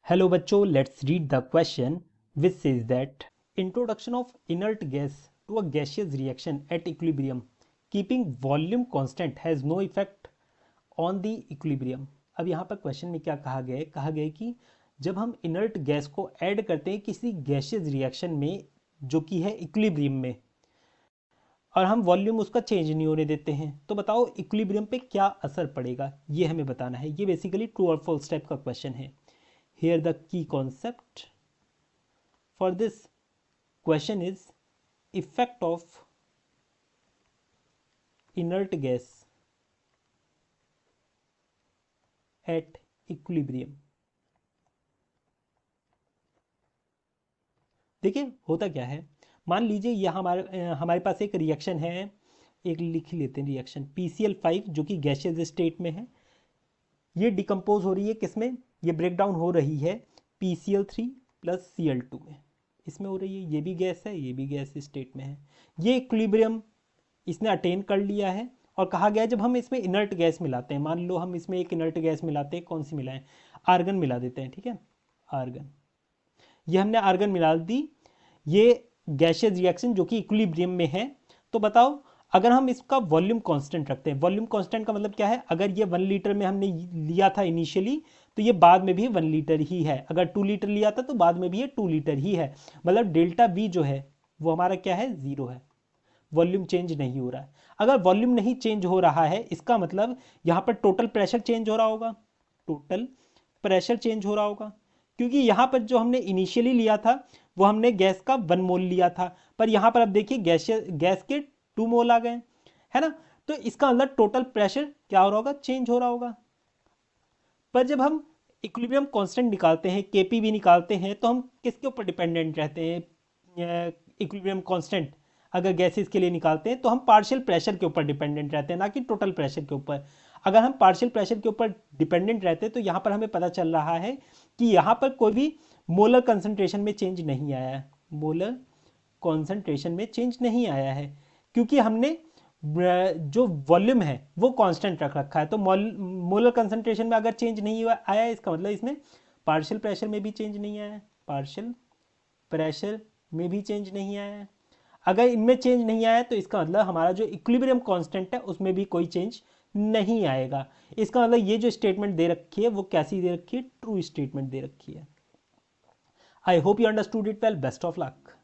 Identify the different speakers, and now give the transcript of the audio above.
Speaker 1: Hello बच्चों, let's read the question which says that introduction of inert gas to a gaseous reaction at equilibrium keeping volume constant has no effect on the equilibrium. अब यहाँ पर question में क्या कहा गया है? कहा गया है कि जब हम इनर्ट गैस को ऐड करते हैं किसी गैसियस रिएक्शन में जो कि है इक्विलिब्रियम में, और हम वॉल्यूम उसका चेंज नहीं होने देते हैं, तो बताओ इक्विलिब्रियम पे क्या असर पड़ेगा, ये हमें बताना है। ये बेसिकली ट्रू और फॉल्स टाइप का क्वेश्चन है। Here the key concept for this question is effect of inert gas at equilibrium। देखिए होता क्या है, मान लीजिए यह हमारे पास एक रिएक्शन है, एक लिख लेते हैं रिएक्शन PCl5 जो कि गैसियस स्टेट में है। ये डिकम्पोज हो रही है किसमें? ये ब्रेक डाउन हो रही है PCl3 प्लस Cl2 में, इसमें हो रही है। ये भी गैस है, ये भी गैस स्टेट में है। ये इक्विलिब्रियम इसने अटेन कर लिया है। और कहा गया है जब हम इसमें इनर्ट गैस मिलाते हैं, मान लो हम इसमें एक इनर्ट गैस मिलाते हैं, कौन सी मिलाएं? आर्गन मिला देते हैं, ठीक है, आर्गन। ये हमने आर्गन मिला दी, ये गैसियस रिएक्शन जो कि इक्विलिब्रियम में है। तो बताओ अगर हम इसका वॉल्यूम कांस्टेंट रखते हैं, वॉल्यूम कांस्टेंट का मतलब क्या है? अगर ये 1 लीटर में हमने लिया था इनिशियली, तो ये बाद में भी 1 लीटर ही है। अगर 2 लीटर लिया था तो बाद में भी ये 2 लीटर ही है। मतलब डेल्टा V जो है वो हमारा क्या है? 0 है। वॉल्यूम चेंज नहीं हो रहा है। अगर वॉल्यूम नहीं चेंज हो रहा है, इसका मतलब यहाँ पर टोटल प्रेशर चेंज हो रहा होगा, टोटल प्रेशर चेंज हो रहा होगा। क्योंकि यहाँ पर जो हमने इनिशियली लिया था वो हमने गैस का 1 मोल लिया था, पर यहाँ पर अब देखिए गैस के 2 मोल आ गए, है ना। तो इसका मतलब टोटल प्रेशर क्या हो रहा होगा? चेंज हो रहा होगा। पर जब हम इक्विलिब्रियम कांस्टेंट निकालते हैं, केपी भी निकालते हैं, तो हम किसके ऊपर डिपेंडेंट रहते हैं? इक्विलिब्रियम कांस्टेंट अगर गैसेस के लिए निकालते हैं तो हम पार्शियल प्रेशर के ऊपर डिपेंडेंट रहते हैं, ना कि टोटल प्रेशर के ऊपर। अगर हम पार्शियल प्रेशर के ऊपर डिपेंडेंट रहते हैं तो यहाँ पर हमें पता चल रहा है कि यहाँ पर कोई भी मोलर कंसंट्रेशन में चेंज नहीं आया है, मोलर कॉन्सेंट्रेशन में चेंज नहीं आया है, क्योंकि हमने जो वॉल्यूम है वो कांस्टेंट रख रखा है। तो मोलर कंसंट्रेशन में अगर चेंज नहीं आया है, इसका मतलब इसमें पार्शियल प्रेशर में भी चेंज नहीं आया है, पार्शियल प्रेशर में भी चेंज नहीं आया है। अगर इनमें चेंज नहीं आया तो इसका मतलब हमारा जो इक्विलिब्रियम कांस्टेंट है उसमें भी कोई चेंज नहीं आएगा। इसका मतलब ये जो स्टेटमेंट दे रखी है वो कैसी दे रखी है? ट्रू स्टेटमेंट दे रखी है। I hope you understood it well. Best of luck.